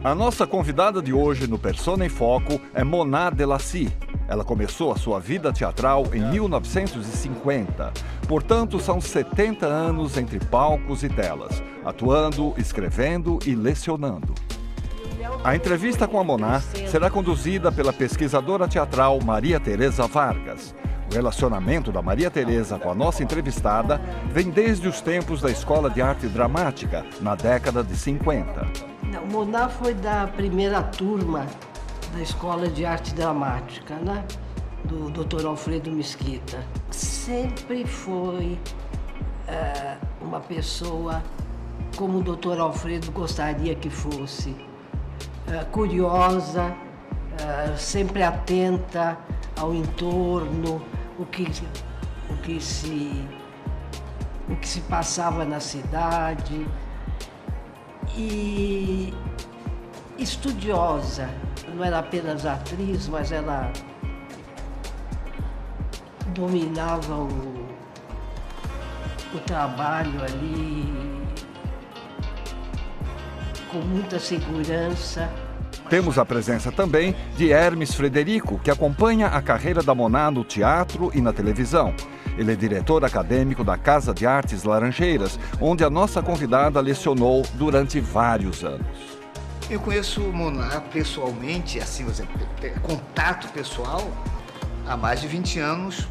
A nossa convidada de hoje no Persona em Foco é Mona Delassie. Ela começou a sua vida teatral em 1950. Portanto, são 70 anos entre palcos e telas, atuando, escrevendo e lecionando. A entrevista com a Mona será conduzida pela pesquisadora teatral Maria Tereza Vargas. O relacionamento da Maria Tereza com a nossa entrevistada vem desde os tempos da Escola de Arte Dramática, na década de 50. Não, Mona foi da primeira turma da Escola de Arte Dramática, né? Do Dr. Alfredo Mesquita. Sempre foi uma pessoa como o Dr. Alfredo gostaria que fosse. Curiosa, sempre atenta ao entorno, o que se passava na cidade, e estudiosa. Não era apenas atriz, mas ela dominava o trabalho ali com muita segurança. Temos a presença também de Hermes Frederico, que acompanha a carreira da Mona no teatro e na televisão. Ele é diretor acadêmico da Casa de Artes Laranjeiras, onde a nossa convidada lecionou durante vários anos. Eu conheço Mona pessoalmente, assim, contato pessoal, há mais de 20 anos.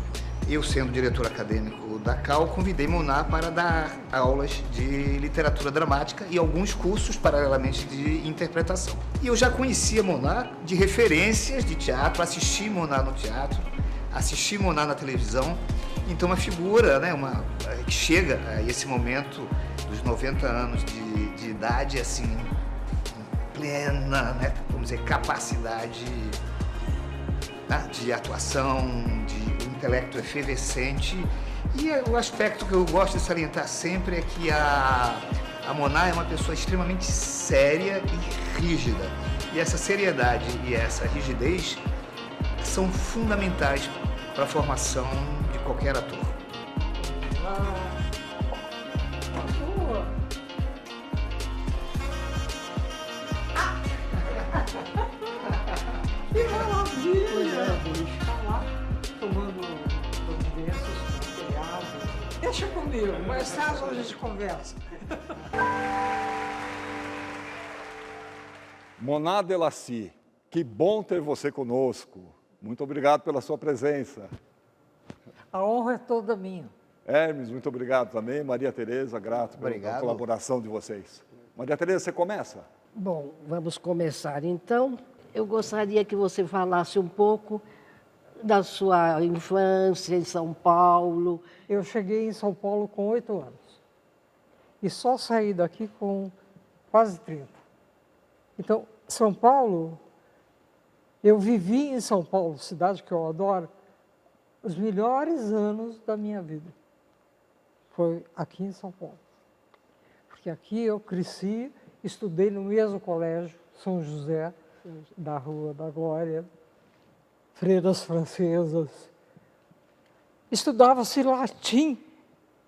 Eu, sendo diretor acadêmico da CAL, convidei Mona para dar aulas de literatura dramática e alguns cursos, paralelamente, de interpretação. E eu já conhecia Mona de referências de teatro, assisti Mona no teatro, assisti Mona na televisão. Então, uma figura, né, que chega a esse momento dos 90 anos de idade, assim, em plena, né, vamos dizer, capacidade, né, de atuação, de intelecto efervescente. E o aspecto que eu gosto de salientar sempre é que a Mona é uma pessoa extremamente séria e rígida. E essa seriedade e essa rigidez são fundamentais para a formação de qualquer ator. Que maravilha! Está lá tomando providências, materiais. Deixa comigo, mais tarde a gente conversa. Mona Delassie, que bom ter você conosco. Muito obrigado pela sua presença. A honra é toda minha. Hermes, muito obrigado também. Maria Tereza, grato pela colaboração de vocês. Maria Tereza, você começa? Bom, vamos começar então. Eu gostaria que você falasse um pouco da sua infância em São Paulo. Eu cheguei em São Paulo com 8 anos e só saí daqui com quase 30. Então, São Paulo, eu vivi em São Paulo, cidade que eu adoro, os melhores anos da minha vida. Foi aqui em São Paulo. Porque aqui eu cresci, estudei no mesmo colégio, São José, da Rua da Glória, freiras francesas. Estudava-se latim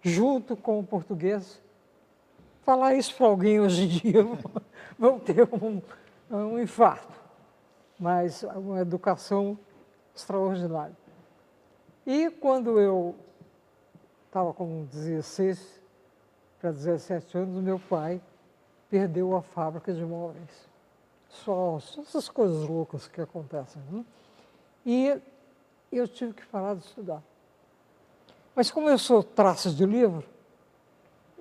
junto com o português. Falar isso para alguém hoje em dia, vão ter um infarto, mas uma educação extraordinária. E quando eu estava com 16 para 17 anos, meu pai perdeu a fábrica de móveis. Só essas coisas loucas que acontecem, né? E eu tive que parar de estudar. Mas como eu sou traço de livro,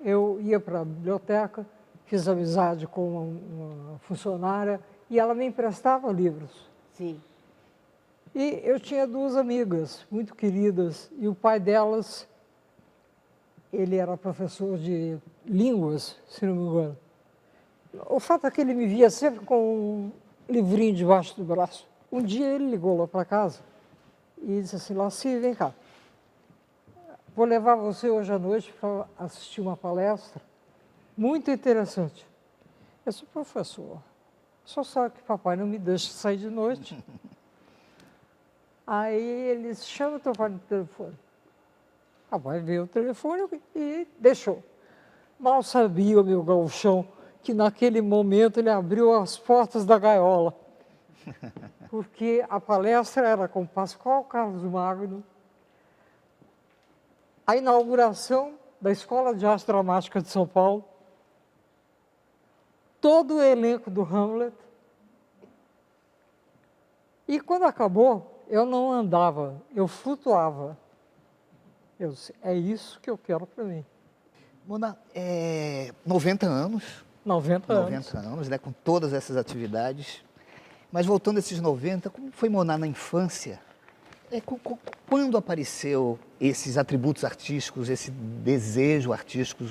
eu ia para a biblioteca, fiz amizade com uma funcionária e ela me emprestava livros. Sim. E eu tinha 2 amigas muito queridas e o pai delas, ele era professor de línguas, se não me engano. O fato é que ele me via sempre com um livrinho debaixo do braço. Um dia ele ligou lá para casa e disse assim, Laci, vem cá, vou levar você hoje à noite para assistir uma palestra muito interessante. Eu disse, professor, só sabe que papai não me deixa sair de noite. Aí ele disse, chama o teu pai no telefone. Papai veio o telefone e deixou. Mal sabia o meu gauchão que naquele momento ele abriu as portas da gaiola, porque a palestra era com Pascoal Carlos Magno, a inauguração da Escola de Arte Dramática de São Paulo, todo o elenco do Hamlet. E quando acabou, eu não andava, eu flutuava. Eu disse, é isso que eu quero para mim. Mona, 90 anos. 90 anos. 90 anos, né, com todas essas atividades. Mas voltando a esses 90, como foi Mona na infância? Quando apareceu esses atributos artísticos, esse desejo artístico?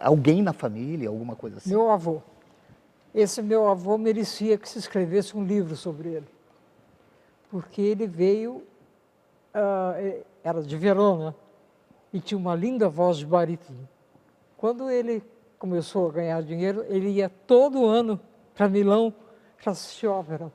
Alguém na família, alguma coisa assim? Meu avô. Esse meu avô merecia que se escrevesse um livro sobre ele. Porque ele veio, era de Verona, e tinha uma linda voz de barítono. Quando ele começou a ganhar dinheiro, ele ia todo ano para Milão para assistir ópera.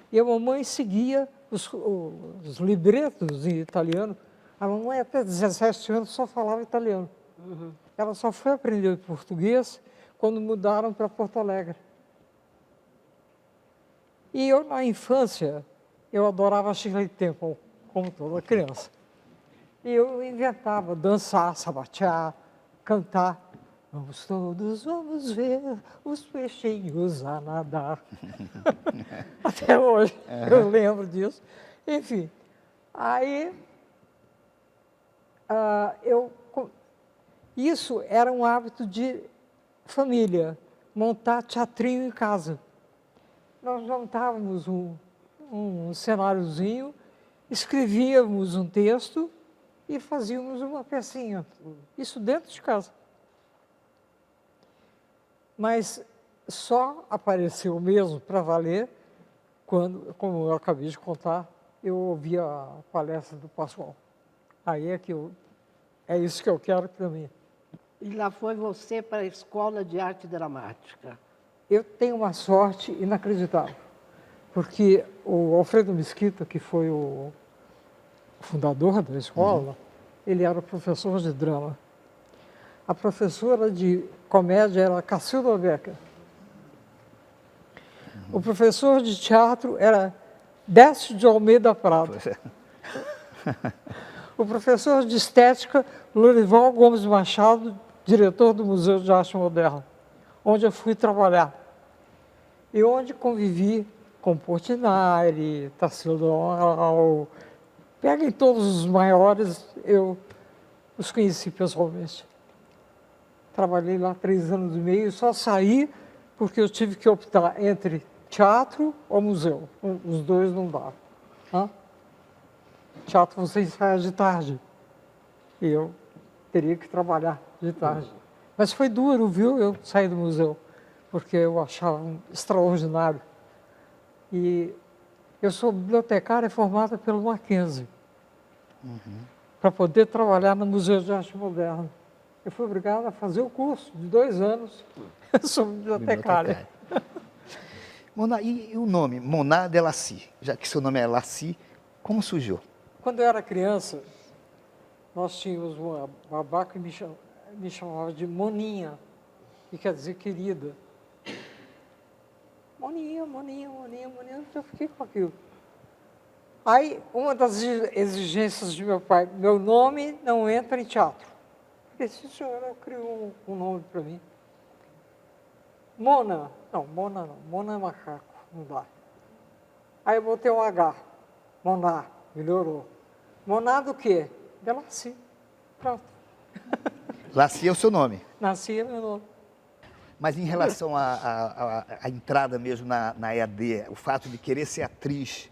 E a mamãe seguia os libretos em italiano. A mamãe até 17 anos só falava italiano. Uhum. Ela só foi aprender português quando mudaram para Porto Alegre. E eu, na infância, eu adorava Shirley Temple, como toda criança. E eu inventava dançar, sabatear, cantar. Vamos todos, vamos ver os peixinhos a nadar. Até hoje eu lembro disso. Enfim, aí isso era um hábito de família, montar teatrinho em casa. Nós montávamos um cenáriozinho, escrevíamos um texto e fazíamos uma pecinha. Isso dentro de casa. Mas só apareceu mesmo para valer quando, como eu acabei de contar, eu ouvi a palestra do Pascoal. Aí é isso que eu quero para mim. E lá foi você para a Escola de Arte Dramática. Eu tenho uma sorte inacreditável, porque o Alfredo Mesquita, que foi o fundador da escola, ele era professor de drama. A professora de comédia era Cacilda Becker. O professor de teatro era Décio de Almeida Prado. O professor de estética, Lorival Gomes Machado, diretor do Museu de Arte Moderna, onde eu fui trabalhar. E onde convivi com Portinari, Tarsila Amaral. Peguem todos os maiores, eu os conheci pessoalmente. Trabalhei lá 3 anos e meio, só saí porque eu tive que optar entre teatro ou museu. Os dois não davam. Teatro você ensaia de tarde. E eu teria que trabalhar de tarde. Mas foi duro, viu, eu sair do museu, porque eu achava extraordinário. E eu sou bibliotecária formada pelo Mackenzie, para poder trabalhar no Museu de Arte Moderna. Eu fui obrigada a fazer o curso de 2 anos. Eu sou bibliotecária. Mona, e o nome, Mona de Lacy? Já que seu nome é Lacy, como surgiu? Quando eu era criança, nós tínhamos uma babá que me chamava de Moninha, que quer dizer querida. Moninha, Moninha, Moninha, Moninha, eu fiquei com aquilo. Aí, uma das exigências de meu pai, meu nome não entra em teatro. Esse senhor criou um nome para mim. Mona. Não, Mona não. Mona é macaco, não dá. Aí eu botei um H. Moná, melhorou. Moná do quê? De Lacy. Pronto. Lacy é o seu nome? Lacy é meu nome. Mas em relação à entrada mesmo na EAD, o fato de querer ser atriz,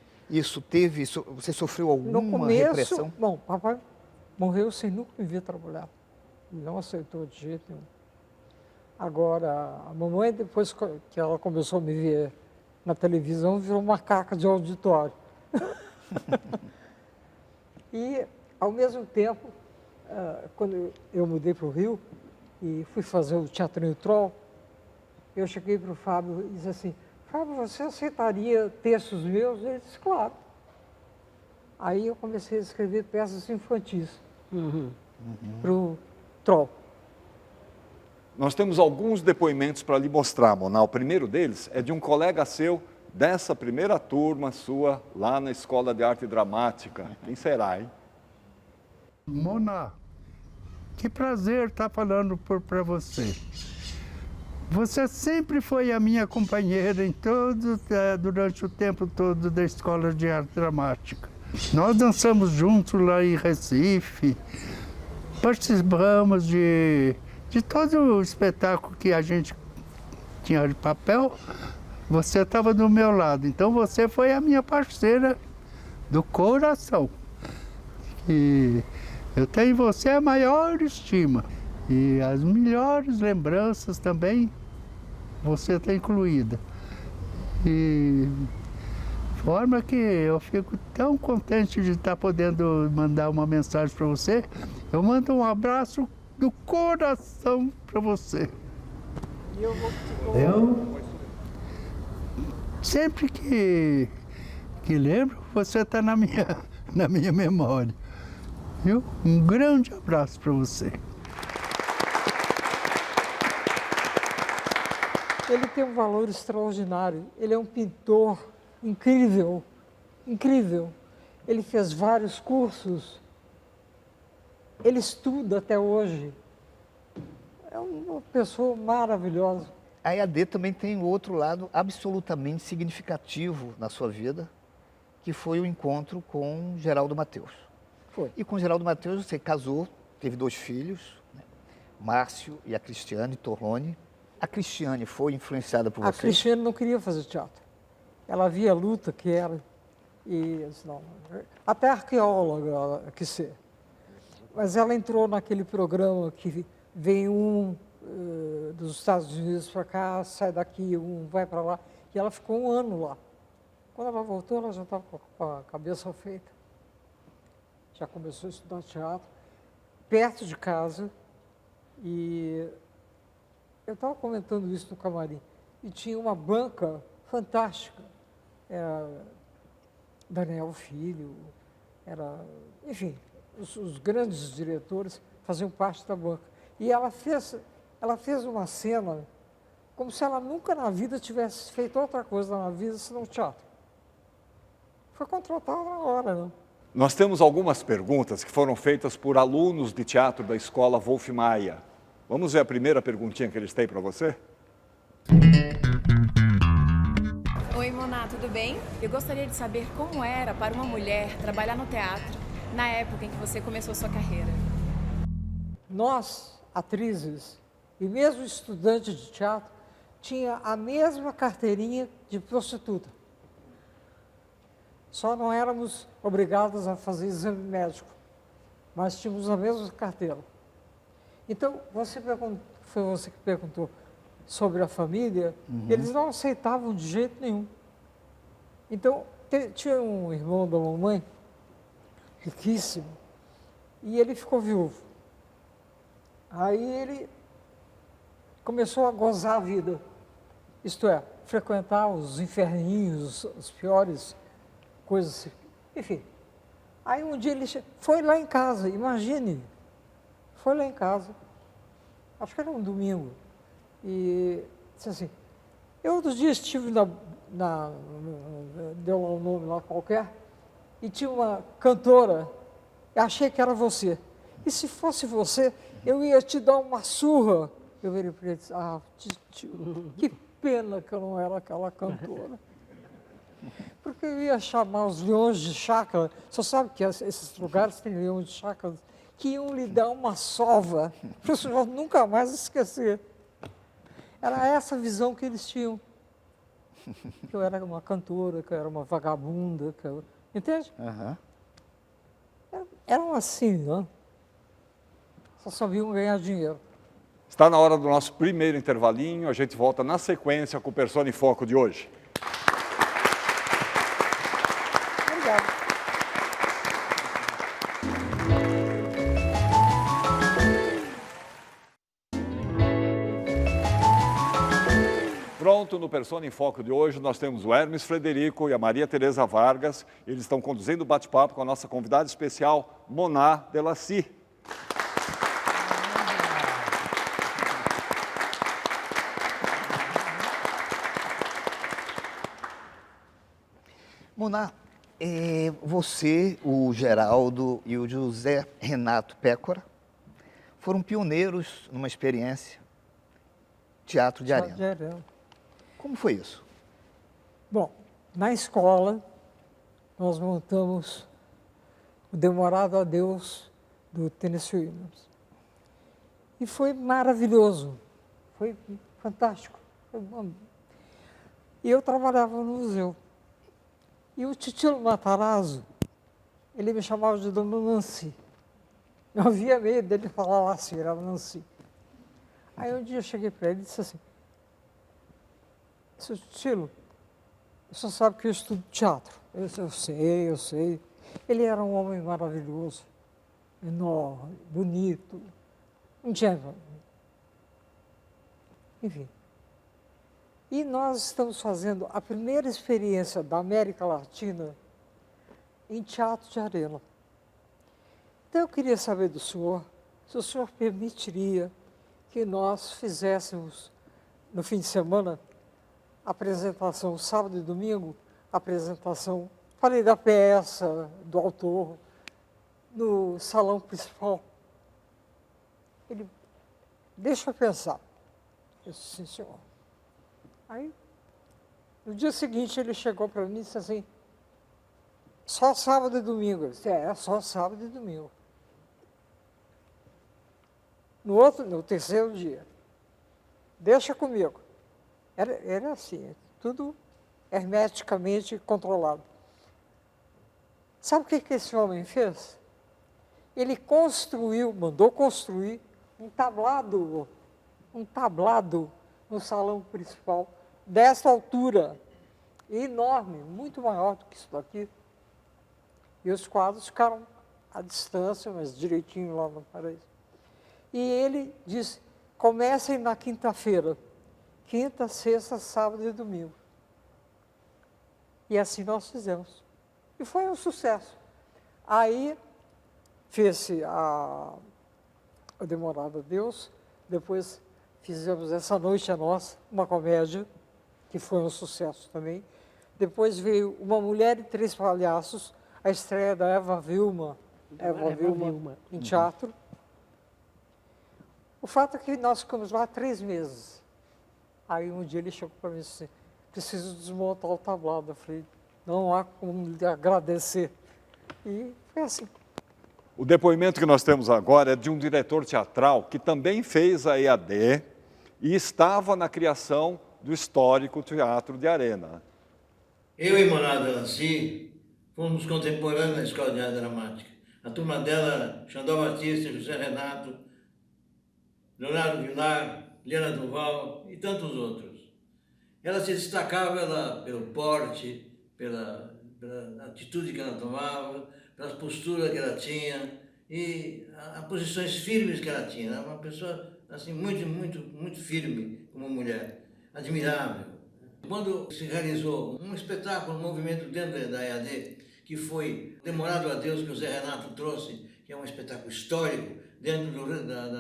você sofreu alguma repressão? Bom, papai morreu sem nunca me ver trabalhar. Não aceitou de jeito nenhum. Agora, a mamãe, depois que ela começou a me ver na televisão, virou macaca de auditório. E, ao mesmo tempo, quando eu mudei para o Rio e fui fazer o Teatrinho Troll, eu cheguei para o Fábio e disse assim, Fábio, você aceitaria textos meus? Ele disse, claro. Aí eu comecei a escrever peças infantis para o Troll. Nós temos alguns depoimentos para lhe mostrar, Moná. O primeiro deles é de um colega seu, dessa primeira turma sua, lá na Escola de Arte Dramática. Quem será, hein? Moná, que prazer estar falando para você. Você sempre foi a minha companheira durante o tempo todo da Escola de Arte Dramática. Nós dançamos juntos lá em Recife, participamos de todo o espetáculo que a gente tinha de papel. Você estava do meu lado, então você foi a minha parceira do coração. E eu tenho em você a maior estima. E as melhores lembranças também você está incluída. E forma que eu fico tão contente de estar podendo mandar uma mensagem para você. Eu mando um abraço do coração para você. Eu sempre que lembro, você está na minha memória. Viu? Um grande abraço para você. Ele tem um valor extraordinário. Ele é um pintor incrível, incrível. Ele fez vários cursos. Ele estuda até hoje. É uma pessoa maravilhosa. A EAD também tem um outro lado absolutamente significativo na sua vida, que foi o encontro com Geraldo Mateus. Foi. E com Geraldo Mateus você casou, teve 2 filhos, né? Márcio e a Cristiane Torlone. A Cristiane foi influenciada por você? A Cristiane não queria fazer teatro. Ela via a luta que era. E eu disse, não, até arqueóloga ela quis ser. Mas ela entrou naquele programa que vem dos Estados Unidos para cá, sai daqui, vai para lá. E ela ficou 1 ano lá. Quando ela voltou, ela já estava com a cabeça feita. Já começou a estudar teatro, perto de casa. E eu estava comentando isso no camarim. E tinha uma banca fantástica. Era Daniel Filho, enfim, os grandes diretores faziam parte da banca. E ela fez uma cena como se ela nunca na vida tivesse feito outra coisa na vida senão teatro. Foi contratada na hora, né? Nós temos algumas perguntas que foram feitas por alunos de teatro da Escola Wolf Maia. Vamos ver a primeira perguntinha que eles têm para você? Oi, Moná, tudo bem? Eu gostaria de saber como era para uma mulher trabalhar no teatro na época em que você começou sua carreira. Nós, atrizes, e mesmo estudantes de teatro, tinha a mesma carteirinha de prostituta. Só não éramos obrigados a fazer exame médico, mas tínhamos a mesma carteira. Então, foi você que perguntou sobre a família, eles não aceitavam de jeito nenhum. Então, tinha um irmão da mamãe, riquíssimo, e ele ficou viúvo. Aí ele começou a gozar a vida, isto é, frequentar os inferninhos, as piores coisas assim. Enfim, aí um dia ele foi lá em casa, imagine, foi lá em casa, acho que era um domingo, e disse assim, eu outros dias estive deu lá um nome lá qualquer, e tinha uma cantora, eu achei que era você. E se fosse você, eu ia te dar uma surra. Eu virei para ele e disse, tio, que pena que eu não era aquela cantora. Porque eu ia chamar os leões de chácara, só sabe que esses lugares têm leões de chácara, que iam lhe dar uma sova, para o senhor nunca mais esquecer. Era essa visão que eles tinham. Que eu era uma cantora, que eu era uma vagabunda, que eu... Entende? Eram assim, né? Só sabiam ganhar dinheiro. Está na hora do nosso primeiro intervalinho, a gente volta na sequência com o Persona em Foco de hoje. Obrigada. Pronto, no Persona em Foco de hoje, nós temos o Hermes Frederico e a Maria Tereza Vargas. Eles estão conduzindo o bate-papo com a nossa convidada especial, Moná Delassi. Você, o Geraldo e o José Renato Pécora foram pioneiros numa experiência teatro de arena. De arena. Como foi isso? Bom, na escola, nós montamos o Demorado a Deus, do Tennessee Williams. E foi maravilhoso, foi fantástico. E eu trabalhava no museu. E o Titilo Matarazzo, ele me chamava de Dona Nancy. Eu havia medo dele falar assim, era Nancy. Aí um dia eu cheguei para ele e disse assim, seu Titilo, você sabe que eu estudo teatro. Eu sei. Ele era um homem maravilhoso, enorme, bonito, um gentleman. Enfim. E nós estamos fazendo a primeira experiência da América Latina em teatro de arena. Então eu queria saber do senhor, se o senhor permitiria que nós fizéssemos, no fim de semana, apresentação sábado e domingo, apresentação, falei da peça, do autor, no salão principal. Ele, deixa eu pensar. Eu disse, sim, senhor. Aí, no dia seguinte, ele chegou para mim e disse assim, só sábado e domingo. Eu disse, só sábado e domingo. No terceiro dia, deixa comigo. Era assim, tudo hermeticamente controlado. Sabe o que esse homem fez? Ele mandou construir um tablado no salão principal, dessa altura, enorme, muito maior do que isso daqui. E os quadros ficaram à distância, mas direitinho lá na parede. E ele disse, comecem na quinta-feira, quinta, sexta, sábado e domingo. E assim nós fizemos. E foi um sucesso. Aí fez-se o Demorado a Deus, depois fizemos Essa Noite é Nossa, uma comédia, que foi um sucesso também. Depois veio Uma Mulher e Três Palhaços, a estreia da Eva Vilma em teatro. O fato é que nós ficamos lá 3 meses. Aí um dia ele chegou para mim e disse, preciso desmontar o tablado. Eu falei, não há como lhe agradecer. E foi assim. O depoimento que nós temos agora é de um diretor teatral que também fez a EAD e estava na criação do histórico Teatro de Arena. Eu e Monada Lanci fomos contemporâneos na Escola de Arte Dramática. A turma dela, Xandó Batista, José Renato, Leonardo Vilar, Liana Duval e tantos outros. Ela se destacava pelo porte, pela atitude que ela tomava, pelas posturas que ela tinha e as posições firmes que ela tinha. Ela era uma pessoa assim, muito firme como mulher, admirável. Quando se realizou um espetáculo, um movimento dentro da EAD, que foi Demorado a Deus, que o Zé Renato trouxe, que é um espetáculo histórico, dentro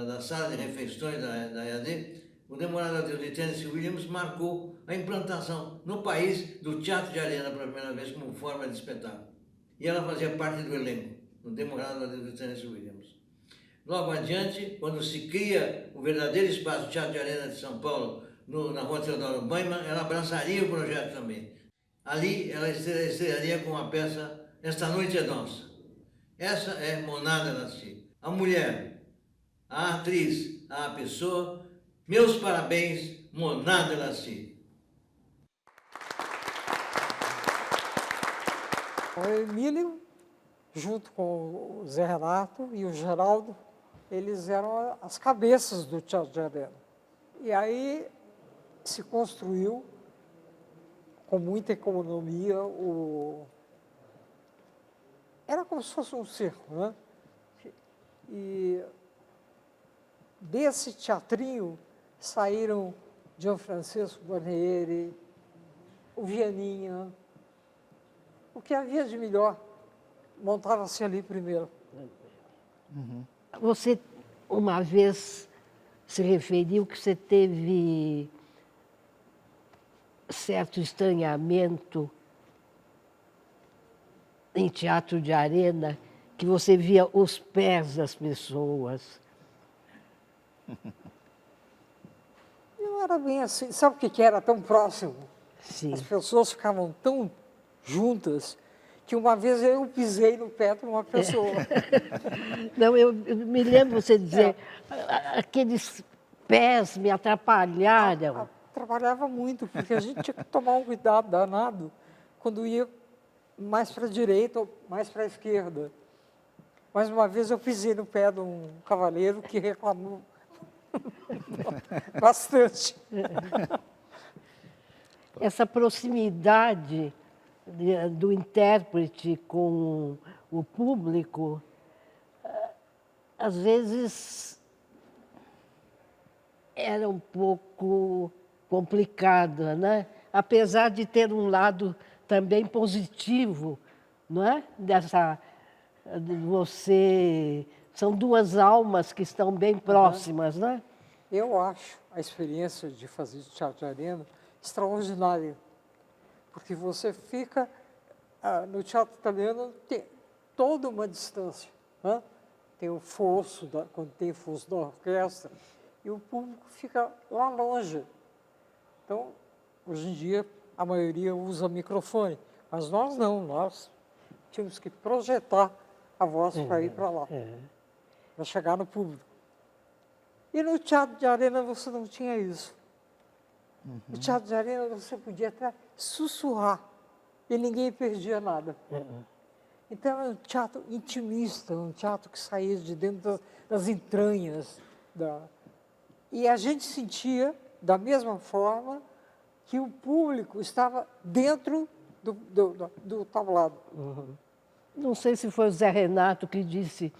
da sala de refeições da EAD, o Demorado a Deus de Tennessee Williams marcou a implantação no país do teatro de arena pela primeira vez como forma de espetáculo. E ela fazia parte do elenco, do Demorado a Deus de Tennessee Williams. Logo adiante, quando se cria o verdadeiro espaço Teatro de Arena de São Paulo, na Rua Teodoro Baiman, ela abraçaria o projeto também. Ali, ela estrearia com a peça Esta Noite é Nossa. Essa é Monada Lanci. A mulher, a atriz, a pessoa, meus parabéns, Monada Lanci. O Emílio, junto com o Zé Renato e o Geraldo, eles eram as cabeças do Teatro de Arena. E aí se construiu, com muita economia, era como se fosse um circo, né? E desse teatrinho saíram Gianfrancesco Guarnieri, o Vianinha, o que havia de melhor, montava-se ali primeiro. Você, uma vez, se referiu que você teve certo estranhamento em teatro de arena que você via os pés das pessoas? Não era bem assim. Sabe o que era tão próximo? Sim. As pessoas ficavam tão juntas que uma vez eu pisei no pé de uma pessoa. Não, eu me lembro você dizer, aqueles pés me atrapalharam. Trabalhava muito, porque a gente tinha que tomar um cuidado danado quando ia mais para a direita ou mais para a esquerda. Mais uma vez eu pisei no pé de um cavaleiro que reclamou bastante. Essa proximidade do intérprete com o público, às vezes era um pouco complicada, né? Apesar de ter um lado também positivo, não é? São duas almas que estão bem próximas, né? Eu acho a experiência de fazer teatro de arena extraordinária, porque você fica no teatro italiano, tem toda uma distância, né? Tem o fosso, quando tem o fosso da orquestra, e o público fica lá longe. Então, hoje em dia, a maioria usa microfone, mas nós não, nós tínhamos que projetar a voz para ir para lá, para chegar no público. E no teatro de arena você não tinha isso. No teatro de arena você podia até sussurrar e ninguém perdia nada. Então é um teatro intimista, um teatro que saía de dentro das entranhas. E a gente sentia, da mesma forma, que o público estava dentro do tablado. Não sei se foi o Zé Renato que disse,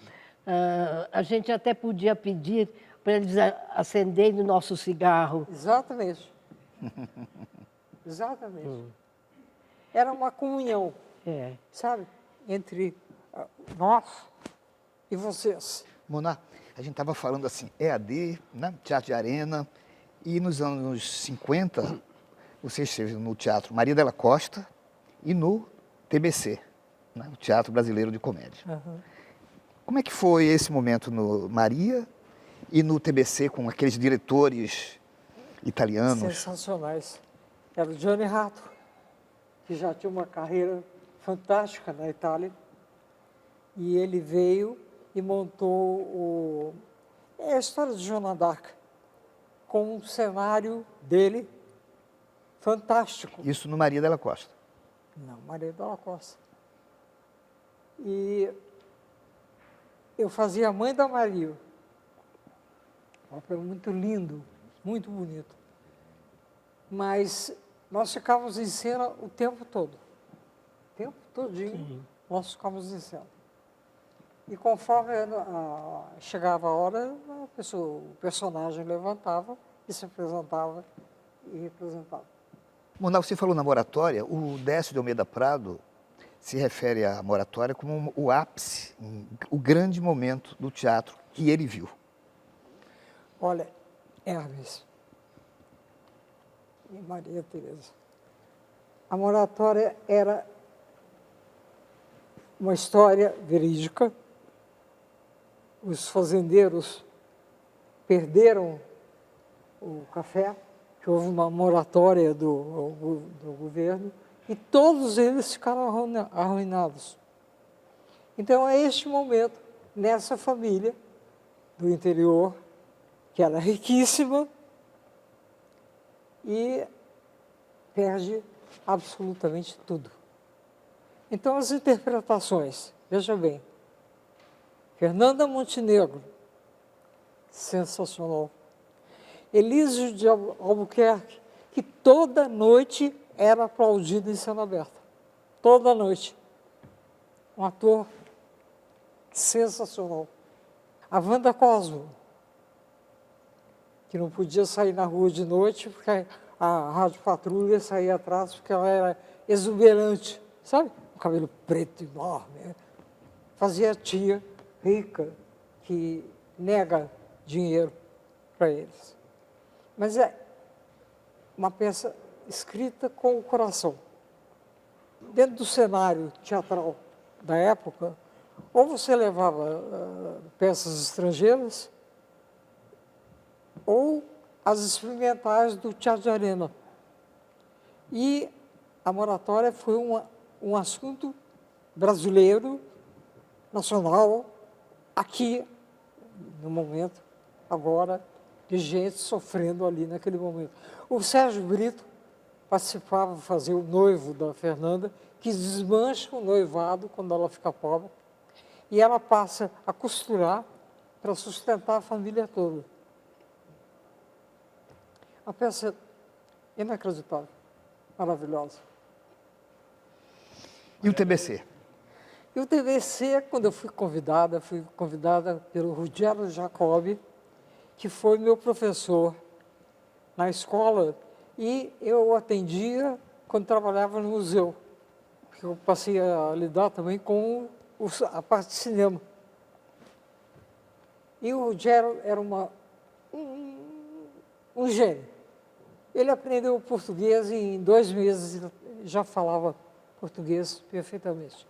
a gente até podia pedir para eles acenderem o nosso cigarro. Exatamente. Exatamente. Era uma comunhão, sabe, entre nós e vocês. Moná, a gente estava falando assim, EAD, né? Teatro de arena, e nos anos 50, você esteve no Teatro Maria Della Costa e no TBC, né? O Teatro Brasileiro de Comédia. Como é que foi esse momento no Maria e no TBC com aqueles diretores italianos? Sensacionais. Era o Gianni Ratto, que já tinha uma carreira fantástica na Itália, e ele veio e montou a história de Joana d'Arc, com um cenário dele fantástico. Isso no Maria Della Costa. Não, Maria Della Costa. E eu fazia a mãe da Maria. Um papel muito lindo, muito bonito. Mas nós ficávamos em cena o tempo todo. O tempo todinho nós ficávamos em cena. E conforme chegava a hora, o personagem levantava e se apresentava e representava. Moná, você falou na moratória, o Décio de Almeida Prado se refere à moratória como o ápice, o grande momento do teatro que ele viu. Olha, Hermes e Maria Teresa, a moratória era uma história verídica. Os fazendeiros perderam o café, que houve uma moratória do governo, e todos eles ficaram arruinados. Então, é este momento, nessa família do interior, que era riquíssima, e perde absolutamente tudo. Então, as interpretações, veja bem, Fernanda Montenegro, sensacional. Elísio de Albuquerque, que toda noite era aplaudido em cena aberta. Toda noite. Um ator sensacional. A Wanda Cosmo, que não podia sair na rua de noite, porque a Rádio Patrulha saía atrás, porque ela era exuberante, sabe? Um cabelo preto enorme. Fazia a tia rica que nega dinheiro para eles. Mas é uma peça escrita com o coração. Dentro do cenário teatral da época, ou você levava peças estrangeiras, ou as experimentais do Teatro de Arena. E a moratória foi um assunto brasileiro, nacional, aqui, no momento, agora, de gente sofrendo ali naquele momento. O Sérgio Brito participava, fazia o noivo da Fernanda, que desmancha o noivado quando ela fica pobre, e ela passa a costurar para sustentar a família toda. Uma peça inacreditável, maravilhosa. E o TBC? E o TBC, quando eu fui convidada pelo Ruggiero Jacobi, que foi meu professor na escola, e eu o atendia quando trabalhava no museu, porque eu passei a lidar também com a parte de cinema. E o Ruggiero era um gênio. Ele aprendeu português e em 2 meses já falava português perfeitamente.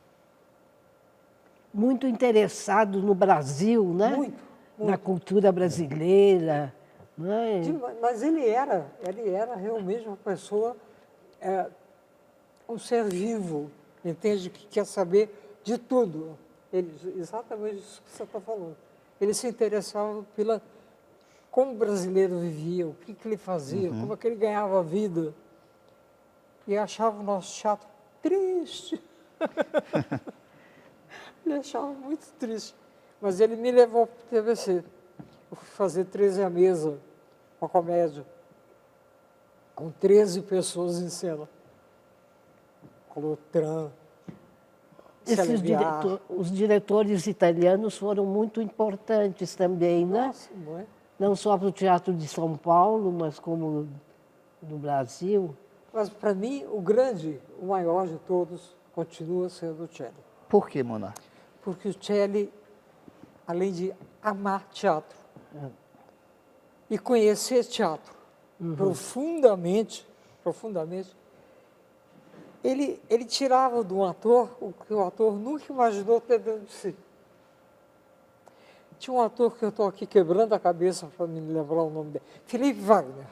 Muito interessado no Brasil, né? Muito. Na cultura brasileira. Né? Mas ele era realmente uma pessoa, um ser vivo, entende? Que quer saber de tudo. Exatamente isso que você está falando. Ele se interessava pela como o brasileiro vivia, o que ele fazia, como é que ele ganhava vida. E achava o nosso teatro triste. Ele achava muito triste. Mas ele me levou para o TBC. Eu fui fazer 13 à mesa, uma comédia, com 13 pessoas em cena. Colotran, Os diretores italianos foram muito importantes também, né? Nossa, não é? Não só para o Teatro de São Paulo, mas como no Brasil. Mas, para mim, o maior de todos, continua sendo o Celli. Por que, Mona? Porque o Celli, além de amar teatro e conhecer teatro profundamente, ele tirava de um ator o que o ator nunca imaginou ter dentro de si. Tinha um ator que eu estou aqui quebrando a cabeça para me lembrar o nome dele, Felipe Wagner.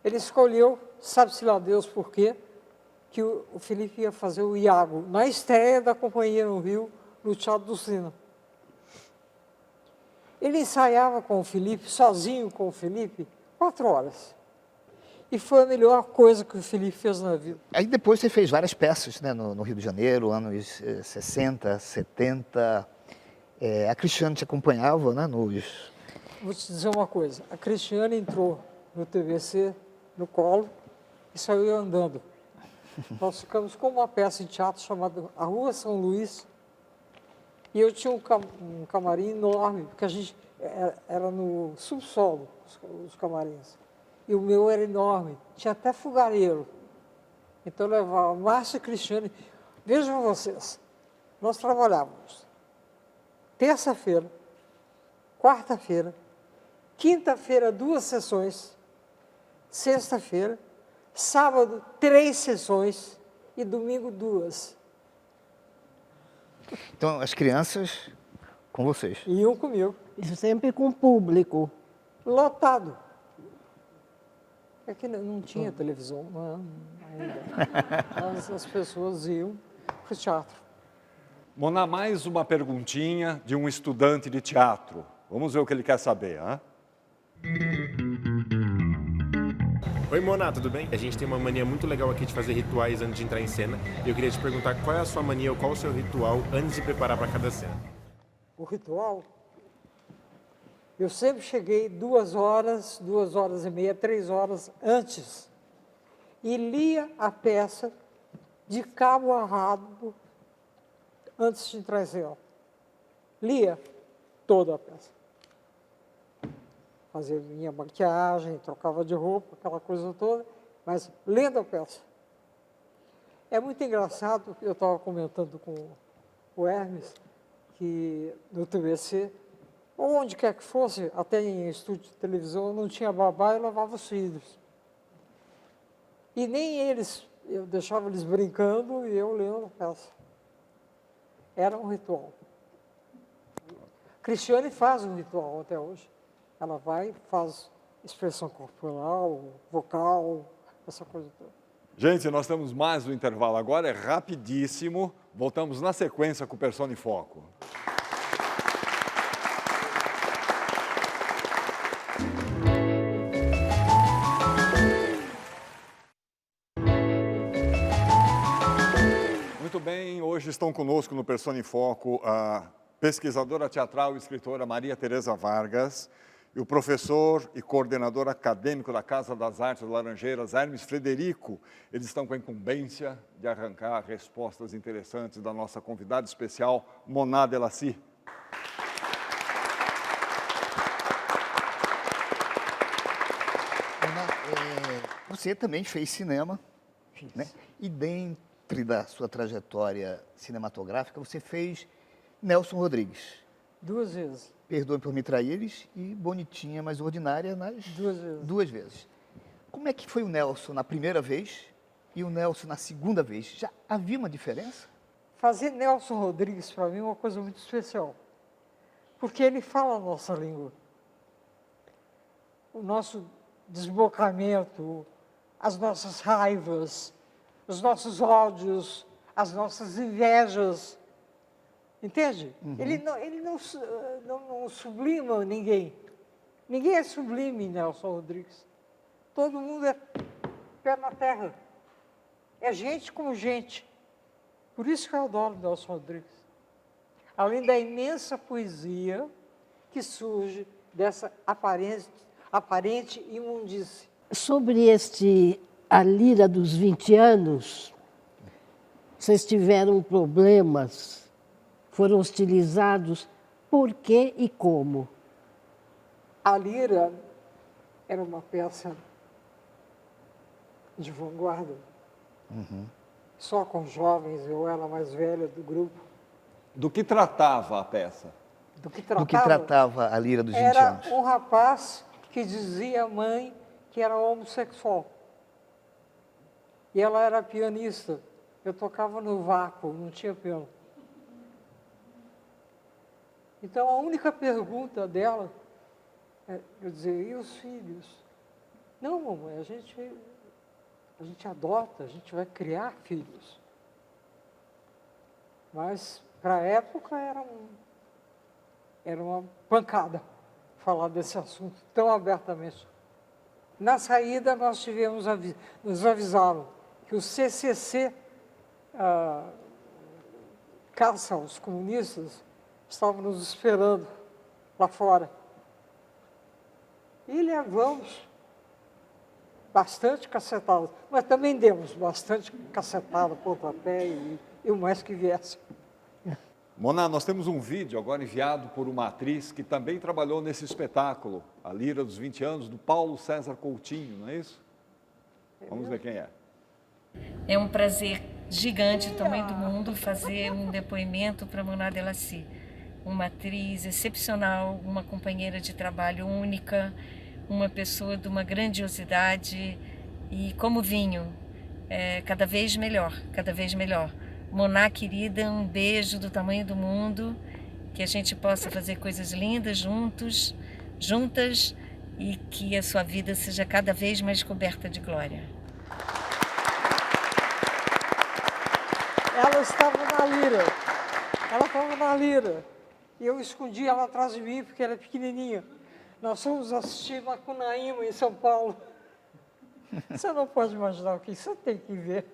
Ele escolheu, sabe-se lá Deus por quê, que o Felipe ia fazer o Iago na estreia da Companhia no Rio, no Teatro do Sino. Ele ensaiava com o Felipe, sozinho com o Felipe, 4 horas. E foi a melhor coisa que o Felipe fez na vida. Aí depois você fez várias peças, né, no Rio de Janeiro, anos 60, 70. A Cristiane te acompanhava, né, nos... Vou te dizer uma coisa, a Cristiane entrou no TBC, no colo, e saiu andando. Nós ficamos com uma peça de teatro chamada A Rua São Luís, e eu tinha um camarim enorme, porque a gente era no subsolo, os camarins. E o meu era enorme, tinha até fogareiro. Então eu levava Márcia e Cristiane. Vejam vocês, nós trabalhávamos terça-feira, quarta-feira, quinta-feira 2 sessões, sexta-feira, sábado 3 sessões e domingo 2. Então, as crianças com vocês. Iam comigo. Isso sempre com o público. Lotado. É que não tinha televisão ainda. Mas as pessoas iam para o teatro. Mona, mais uma perguntinha de um estudante de teatro. Vamos ver o que ele quer saber, hein? Oi, Mona, tudo bem? A gente tem uma mania muito legal aqui de fazer rituais antes de entrar em cena. E eu queria te perguntar qual é a sua mania ou qual o seu ritual antes de preparar para cada cena. O ritual, eu sempre cheguei 2 horas, 2 horas e meia, 3 horas antes e lia a peça de cabo a rabo antes de entrar em cena. Lia toda a peça. Fazia minha maquiagem, trocava de roupa, aquela coisa toda, mas lendo a peça. É muito engraçado, eu estava comentando com o Hermes, que no TBC, ou onde quer que fosse, até em estúdio de televisão, não tinha babá, eu levava os filhos. E nem eles, eu deixava eles brincando e eu lendo a peça. Era um ritual. Cristiane faz um ritual até hoje. Ela vai, faz expressão corporal, vocal, essa coisa toda. Gente, nós temos mais um intervalo agora, é rapidíssimo. Voltamos na sequência com o Persona em Foco. Muito bem, hoje estão conosco no Persona em Foco a pesquisadora teatral e escritora Maria Tereza Vargas e o professor e coordenador acadêmico da Casa das Artes Laranjeiras, Hermes Frederico. Eles estão com a incumbência de arrancar respostas interessantes da nossa convidada especial, Moná Delassi. Você também fez cinema, né? E dentro da sua trajetória cinematográfica, você fez Nelson Rodrigues. 2 vezes. Perdoe por me traíres e Bonitinha, mas ordinária nas 2 vezes. 2 vezes. Como é que foi o Nelson na primeira vez e o Nelson na segunda vez? Já havia uma diferença? Fazer Nelson Rodrigues, para mim, é uma coisa muito especial. Porque ele fala a nossa língua. O nosso desbocamento, as nossas raivas, os nossos ódios, as nossas invejas. Entende? Uhum. Ele não sublima ninguém. Ninguém é sublime, Nelson Rodrigues. Todo mundo é pé na terra. É gente como gente. Por isso que eu adoro Nelson Rodrigues. Além da imensa poesia que surge dessa aparente imundície. Sobre a Lira dos 20 anos, vocês tiveram problemas? Foram hostilizados por quê e como? A Lira era uma peça de vanguarda. Uhum. Só com jovens, eu era a mais velha do grupo. Do que tratava a peça? Do que tratava a Lira dos 20 anos? Era um rapaz que dizia à mãe que era homossexual. E ela era pianista. Eu tocava no vácuo, não tinha piano. Então, a única pergunta dela é, eu dizer, e os filhos? Não, mamãe, a gente adota, a gente vai criar filhos. Mas, para a época, era uma pancada falar desse assunto tão abertamente. Na saída, nós nos avisaram que o CCC caça os comunistas, estavam nos esperando lá fora. E levamos bastante cacetada, mas também demos bastante cacetada, pontapé e o mais que viesse. Moná, nós temos um vídeo agora enviado por uma atriz que também trabalhou nesse espetáculo, A Lira dos 20 anos, do Paulo César Coutinho, não é isso? Vamos ver quem é. É um prazer gigante, do tamanho do mundo, fazer um depoimento para Moná Delassi. Uma atriz excepcional, uma companheira de trabalho única, uma pessoa de uma grandiosidade e como vinho, cada vez melhor, cada vez melhor. Moná, querida, um beijo do tamanho do mundo, que a gente possa fazer coisas lindas juntas e que a sua vida seja cada vez mais coberta de glória. Ela estava na Lira. E eu escondi ela atrás de mim porque ela é pequenininha. Nós fomos assistir Macunaíma, em São Paulo. Você não pode imaginar o que você tem que ver.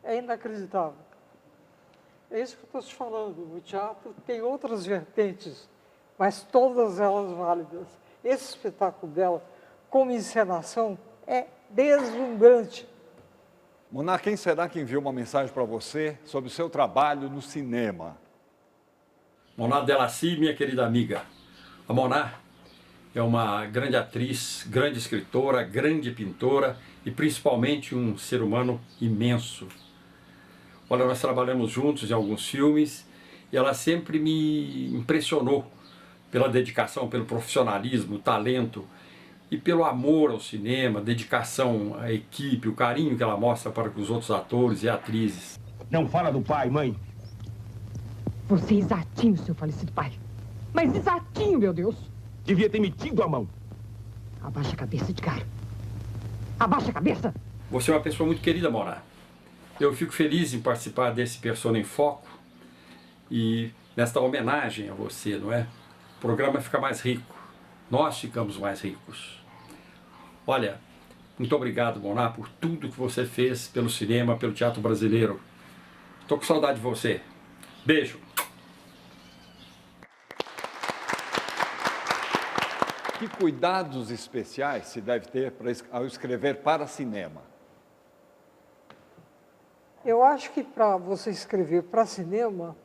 É inacreditável. É isso que eu estou te falando. O teatro tem outras vertentes, mas todas elas válidas. Esse espetáculo dela, como encenação, é deslumbrante. Moná, quem será que enviou uma mensagem para você sobre o seu trabalho no cinema? Moná Delassi, minha querida amiga. A Moná é uma grande atriz, grande escritora, grande pintora e principalmente um ser humano imenso. Olha, nós trabalhamos juntos em alguns filmes e ela sempre me impressionou pela dedicação, pelo profissionalismo, o talento e pelo amor ao cinema, dedicação à equipe, o carinho que ela mostra para com os outros atores e atrizes. Não fala do pai, mãe. Você é exatinho, seu falecido pai. Mas exatinho, meu Deus. Devia ter metido a mão. Abaixa a cabeça, Edgar. Abaixa a cabeça. Você é uma pessoa muito querida, Moná. Eu fico feliz em participar desse Persona em Foco e nesta homenagem a você, não é? O programa fica mais rico. Nós ficamos mais ricos. Olha, muito obrigado, Moná, por tudo que você fez pelo cinema, pelo teatro brasileiro. Estou com saudade de você. Beijo. Que cuidados especiais se deve ter ao escrever para cinema? Eu acho que para você escrever para cinema,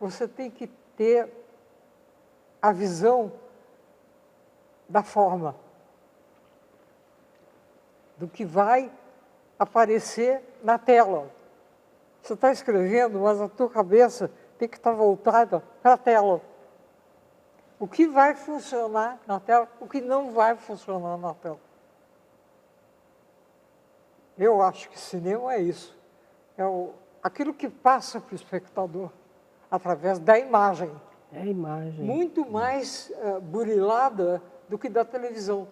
você tem que ter a visão da forma, do que vai aparecer na tela. Você está escrevendo, mas a tua cabeça tem que estar voltada para a tela. O que vai funcionar na tela, o que não vai funcionar na tela. Eu acho que cinema é isso. É aquilo que passa para o espectador através da imagem. É a imagem. Muito mais burilada do que da televisão.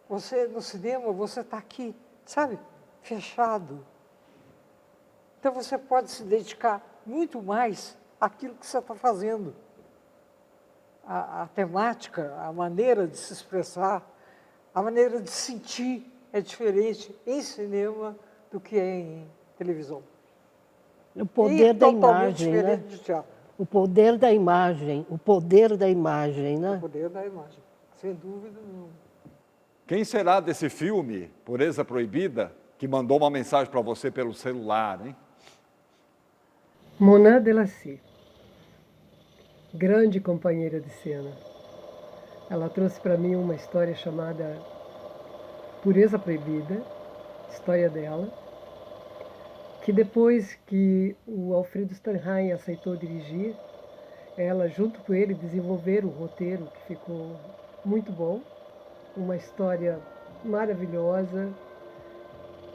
Você, no cinema, você está aqui, sabe, fechado. Então você pode se dedicar muito mais àquilo que você está fazendo. A temática, a maneira de se expressar, a maneira de sentir é diferente em cinema do que em televisão. O poder da imagem, né? De teatro. O poder da imagem, o poder da imagem, né? O poder da imagem, sem dúvida nenhuma. Quem será desse filme, Pureza Proibida, que mandou uma mensagem para você pelo celular, hein? Mona Delassie, grande companheira de cena. Ela trouxe para mim uma história chamada Pureza Proibida, história dela, que depois que o Alfredo Sternheim aceitou dirigir, ela, junto com ele, desenvolveram um roteiro que ficou muito bom, uma história maravilhosa.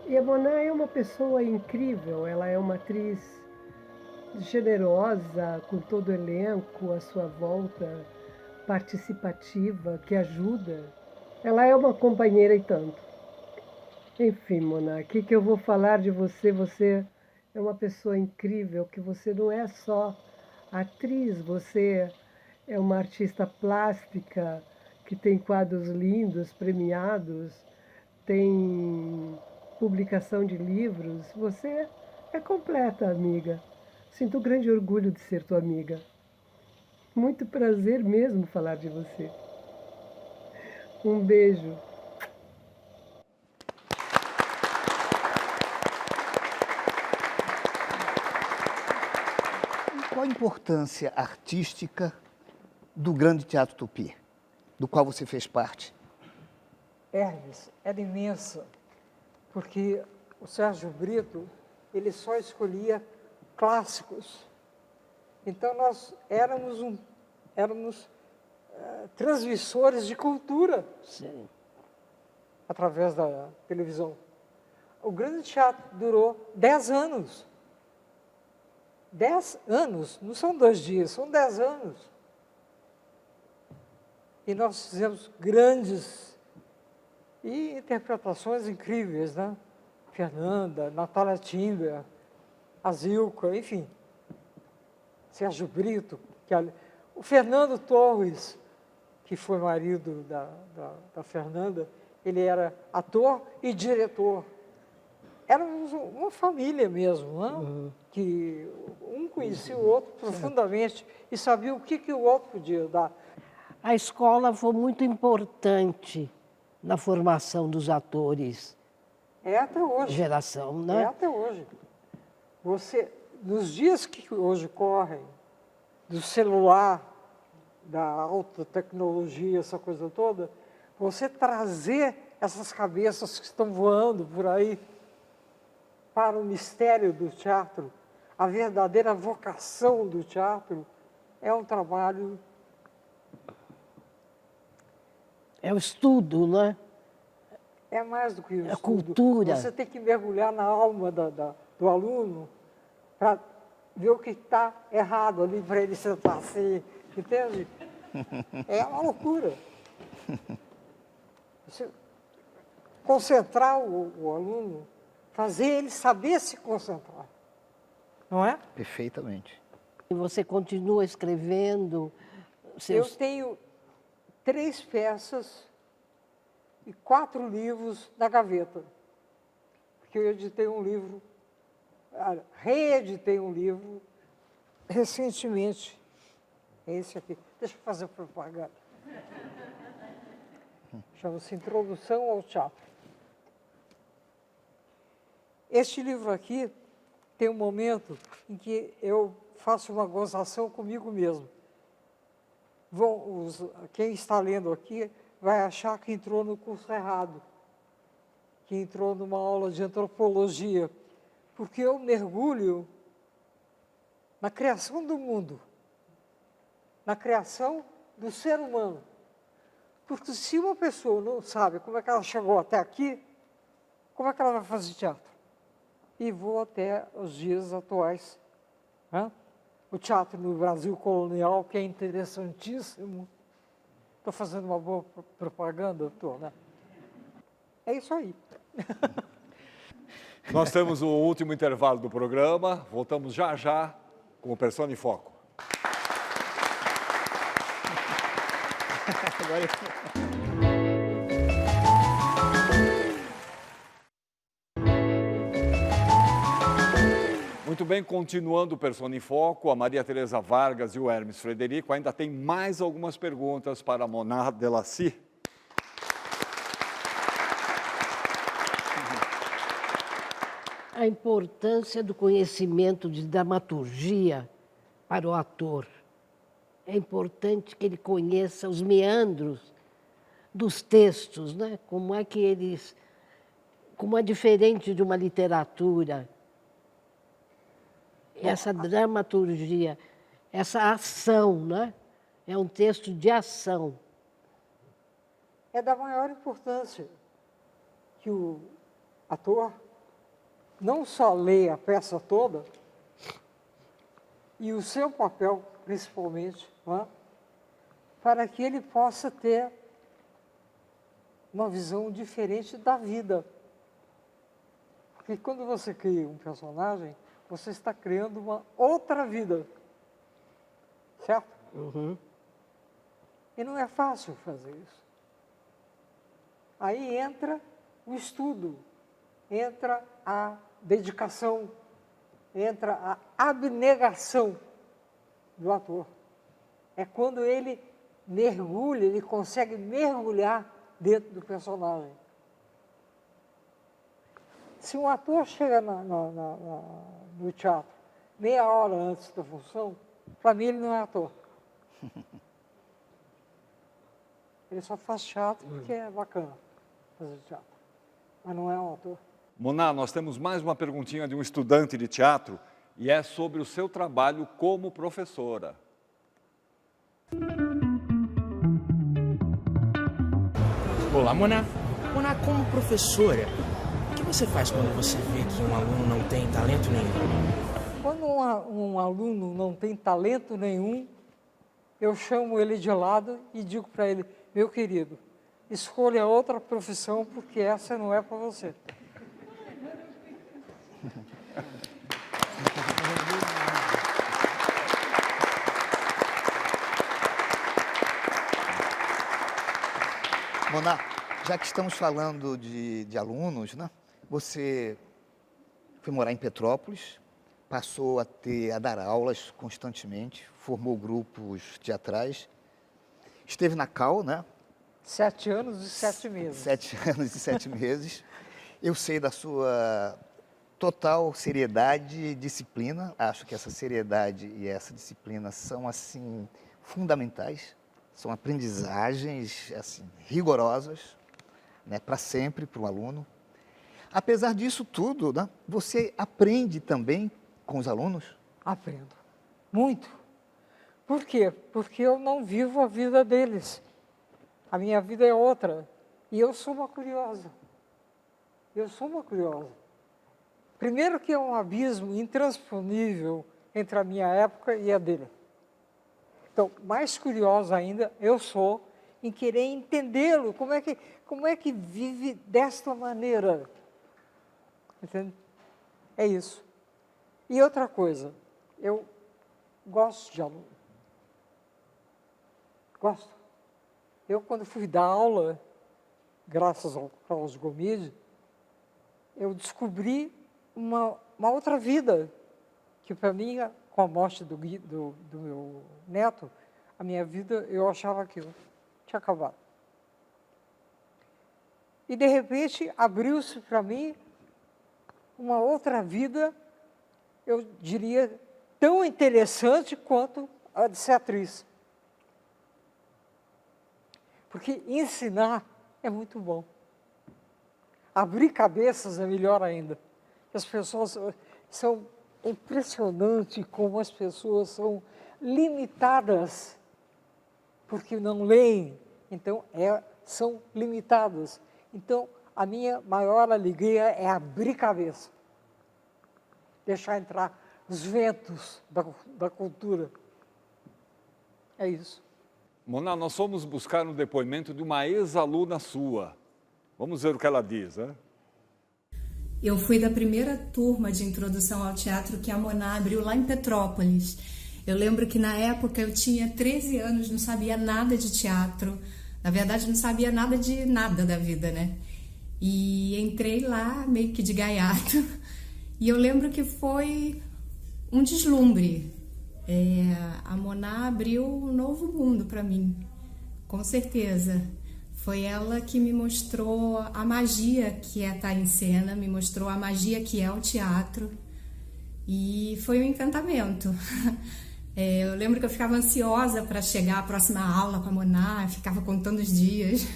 E a Mona é uma pessoa incrível, ela é uma atriz generosa, com todo o elenco à sua volta, participativa, que ajuda. Ela é uma companheira e tanto. Enfim, Mona, o que eu vou falar de você? Você é uma pessoa incrível, que você não é só atriz, você é uma artista plástica, que tem quadros lindos, premiados, tem publicação de livros. Você é completa, amiga. Sinto grande orgulho de ser tua amiga. Muito prazer mesmo falar de você. Um beijo. Qual a importância artística do Grande Teatro Tupi, do qual você fez parte? Hermes, era imensa, porque o Sérgio Brito, ele só escolhia clássicos. Então nós éramos transmissores de cultura. Sim. Através da televisão. O Grande Teatro durou 10 anos. 10 anos, não são 2 dias, são 10 anos. E nós fizemos grandes e interpretações incríveis, né? Fernanda, Natália Timber, a Zilka, enfim. Sérgio Brito, o Fernando Torres, que foi marido da Fernanda, ele era ator e diretor. Éramos uma família mesmo, né? Uhum. Que um conhecia o outro profundamente e sabia o que o outro podia dar. A escola foi muito importante na formação dos atores. É até hoje. Geração, né? É até hoje. Você, nos dias que hoje correm, do celular, da alta tecnologia, essa coisa toda, você trazer essas cabeças que estão voando por aí para o mistério do teatro, a verdadeira vocação do teatro, é um trabalho... É o estudo, né? É mais do que isso. É cultura. Você tem que mergulhar na alma do aluno para ver o que está errado ali para ele sentar assim, entende? É uma loucura. Você concentrar o aluno, fazer ele saber se concentrar, não é? Perfeitamente. E você continua escrevendo? Eu tenho 3 peças e 4 livros na gaveta. Porque eu editei um livro, reeditei um livro recentemente. É esse aqui. Deixa eu fazer propaganda. Chama-se Introdução ao Teatro. Este livro aqui tem um momento em que eu faço uma gozação comigo mesmo. Quem está lendo aqui vai achar que entrou no curso errado, que entrou numa aula de antropologia, porque eu mergulho na criação do mundo, na criação do ser humano. Porque se uma pessoa não sabe como é que ela chegou até aqui, como é que ela vai fazer teatro? E vou até os dias atuais. Né? O teatro no Brasil colonial, que é interessantíssimo. Estou fazendo uma boa propaganda, estou, né? É isso aí. Nós temos o último intervalo do programa. Voltamos já já com o Persona em Foco. Muito bem, continuando o Persona em Foco, a Maria Tereza Vargas e o Hermes Frederico ainda tem mais algumas perguntas para a Mona Delassie. A importância do conhecimento de dramaturgia para o ator. É importante que ele conheça os meandros dos textos, né? Como é que eles... Como é diferente de uma literatura. Essa dramaturgia, essa ação, né? É um texto de ação. É da maior importância que o ator não só leia a peça toda, e o seu papel, principalmente, não é? Para que ele possa ter uma visão diferente da vida. Porque quando você cria um personagem, você está criando uma outra vida. Certo? Uhum. E não é fácil fazer isso. Aí entra o estudo, entra a dedicação, entra a abnegação do ator. É quando ele mergulha, ele consegue mergulhar dentro do personagem. Se um ator chega no teatro meia hora antes da função, para mim ele não é ator. Ele só faz teatro porque é bacana fazer teatro, mas não é um ator. Mona, nós temos mais uma perguntinha de um estudante de teatro e é sobre o seu trabalho como professora. Olá, Mona. Mona, como professora, o que você faz quando você vê que um aluno não tem talento nenhum? Quando um aluno não tem talento nenhum, eu chamo ele de lado e digo para ele, meu querido, escolha outra profissão porque essa não é para você. Mona, já que estamos falando de alunos, né? Você foi morar em Petrópolis, passou a dar aulas constantemente, formou grupos teatrais, esteve na CAU, né? 7 anos e 7 meses. 7 anos e 7 meses. Eu sei da sua total seriedade e disciplina. Acho que essa seriedade e essa disciplina são, assim, fundamentais. São aprendizagens, assim, rigorosas, né, para sempre, para o aluno. Apesar disso tudo, né, você aprende também com os alunos? Aprendo. Muito. Por quê? Porque eu não vivo a vida deles. A minha vida é outra. E eu sou uma curiosa. Eu sou uma curiosa. Primeiro que é um abismo intransponível entre a minha época e a dele. Então, mais curiosa ainda eu sou em querer entendê-lo, como é que vive desta maneira. Entende? É isso. E outra coisa, eu gosto de aluno. Gosto. Eu, quando fui dar aula, graças ao Carlos Gomide, eu descobri uma outra vida, que para mim, com a morte do meu neto, a minha vida, eu achava que tinha acabado. E, de repente, abriu-se para mim uma outra vida, eu diria, tão interessante quanto a de ser atriz. Porque ensinar é muito bom. Abrir cabeças é melhor ainda. As pessoas são impressionante como as pessoas são limitadas porque não leem, então são limitadas. Então, a minha maior alegria é abrir cabeça, deixar entrar os ventos da cultura. É isso. Mona, nós fomos buscar um depoimento de uma ex-aluna sua. Vamos ver o que ela diz, né? Eu fui da primeira turma de introdução ao teatro que a Mona abriu lá em Petrópolis. Eu lembro que na época eu tinha 13 anos, não sabia nada de teatro. Na verdade, não sabia nada de nada da vida, né? E entrei lá meio que de gaiato. E eu lembro que foi um deslumbre. A Mona abriu um novo mundo para mim, com certeza. Foi ela que me mostrou a magia que é estar em cena, me mostrou a magia que é o teatro. E foi um encantamento. Eu lembro que eu ficava ansiosa para chegar à próxima aula com a Mona, ficava contando os dias.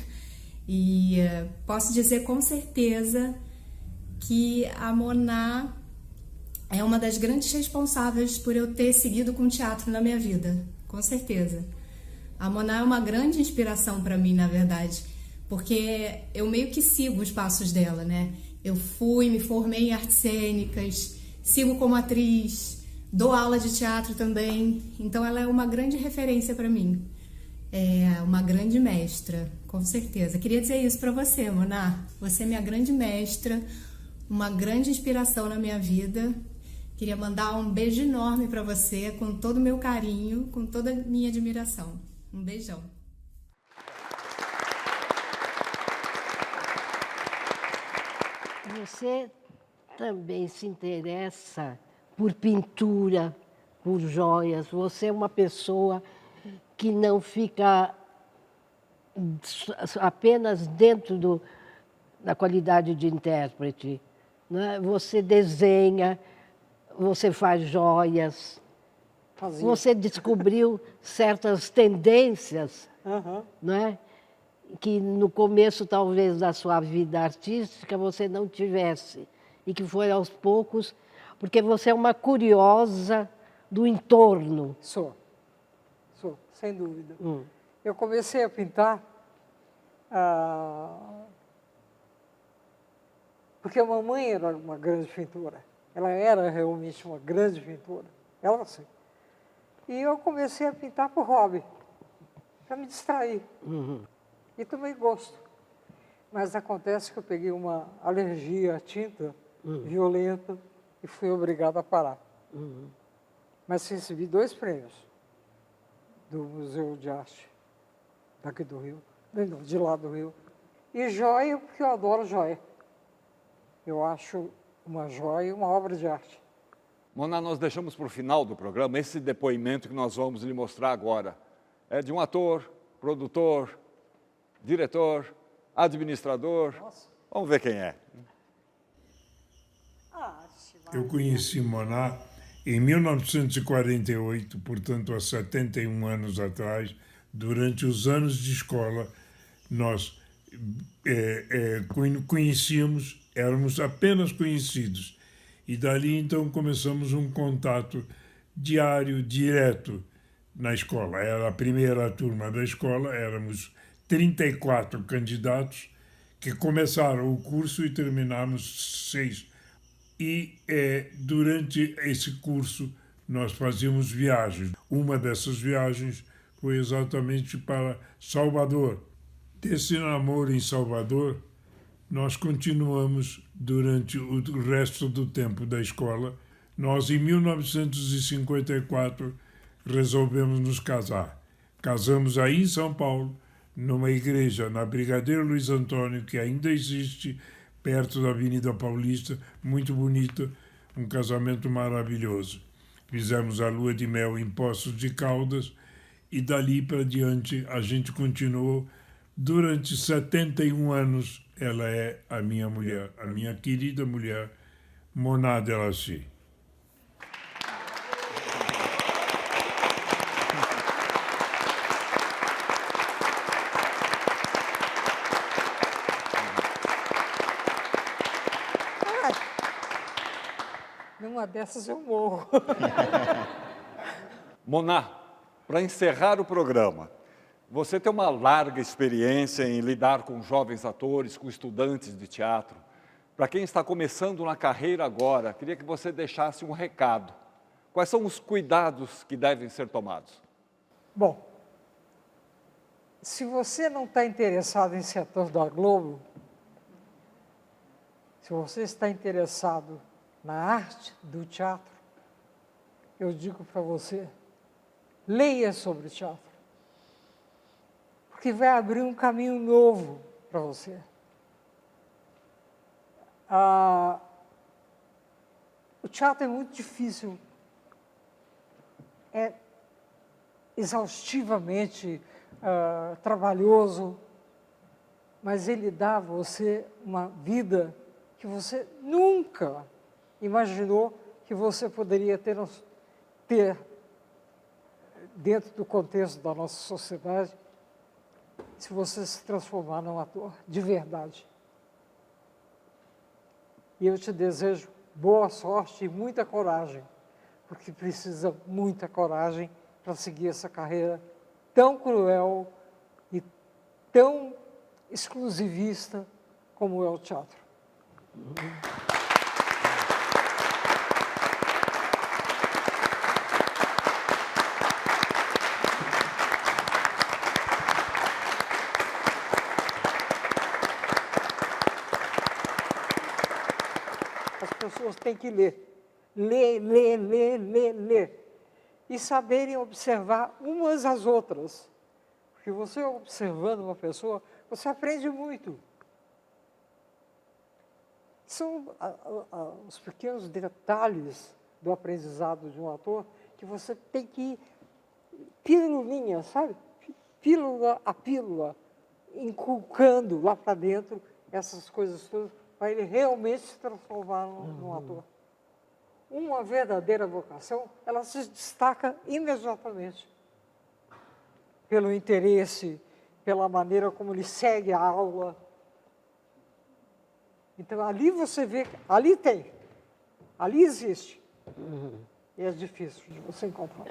E posso dizer com certeza que a Mona é uma das grandes responsáveis por eu ter seguido com o teatro na minha vida, com certeza. A Mona é uma grande inspiração para mim, na verdade, porque eu meio que sigo os passos dela, né? Eu me formei em artes cênicas, sigo como atriz, dou aula de teatro também, então ela é uma grande referência para mim. É uma grande mestra, com certeza. Queria dizer isso para você, Mona. Você é minha grande mestra, uma grande inspiração na minha vida. Queria mandar um beijo enorme para você, com todo o meu carinho, com toda a minha admiração. Um beijão. Você também se interessa por pintura, por joias. Você é uma pessoa que não fica apenas dentro da qualidade de intérprete, né? Você desenha, você faz joias. Você descobriu certas tendências, né? Que no começo, talvez, da sua vida artística, você não tivesse. E que foi aos poucos, porque você é uma curiosa do entorno. Sou, sem dúvida. Eu comecei a pintar porque a mamãe era uma grande pintora. Ela era realmente uma grande pintora. Ela sim. E eu comecei a pintar por hobby, para me distrair. E tomei gosto. Mas acontece que eu peguei uma alergia à tinta violenta e fui obrigado a parar. Mas recebi 2 prêmios do Museu de Arte, daqui do Rio, não, de lá do Rio. E joia, porque eu adoro joia. Eu acho uma joia uma obra de arte. Mona, nós deixamos para o final do programa esse depoimento que nós vamos lhe mostrar agora. É de um ator, produtor, diretor, administrador. Nossa. Vamos ver quem é. Eu conheci Mona em 1948, portanto, há 71 anos atrás. Durante os anos de escola, nós conhecíamos, éramos apenas conhecidos. E dali, então, começamos um contato diário, direto, na escola. Era a primeira turma da escola, éramos 34 candidatos que começaram o curso e terminamos 6. E durante esse curso nós fazíamos viagens. Uma dessas viagens foi exatamente para Salvador. Desse namoro em Salvador, nós continuamos durante o resto do tempo da escola. Nós, em 1954, resolvemos nos casar. Casamos aí em São Paulo, numa igreja na Brigadeiro Luiz Antônio, que ainda existe, perto da Avenida Paulista, muito bonita, um casamento maravilhoso. Fizemos a lua de mel em Poços de Caldas e dali para diante a gente continuou. Durante 71 anos, ela é a minha mulher, a minha querida mulher, Moná Delacy. Numa dessas eu morro. Moná, para encerrar o programa, você tem uma larga experiência em lidar com jovens atores, com estudantes de teatro. Para quem está começando na carreira agora, queria que você deixasse um recado. Quais são os cuidados que devem ser tomados? Bom, se você não está interessado em ser ator da Globo, se você está interessado na arte do teatro, eu digo para você, leia sobre teatro. Porque vai abrir um caminho novo para você. O teatro é muito difícil, é exaustivamente trabalhoso, mas ele dá a você uma vida que você nunca imaginou que você poderia ter dentro do contexto da nossa sociedade, se você se transformar num ator de verdade. E eu te desejo boa sorte e muita coragem, porque precisa muita coragem para seguir essa carreira tão cruel e tão exclusivista como é o teatro. As pessoas têm que ler. Ler. E saberem observar umas às outras. Porque você observando uma pessoa, você aprende muito. São os pequenos detalhes do aprendizado de um ator que você tem que ir pirulinha, sabe? Pílula a pílula, inculcando lá para dentro essas coisas todas, para ele realmente se transformar num ator. Uma verdadeira vocação, ela se destaca imediatamente pelo interesse, pela maneira como ele segue a aula. Então, ali você vê, ali existe. E é difícil de você encontrar.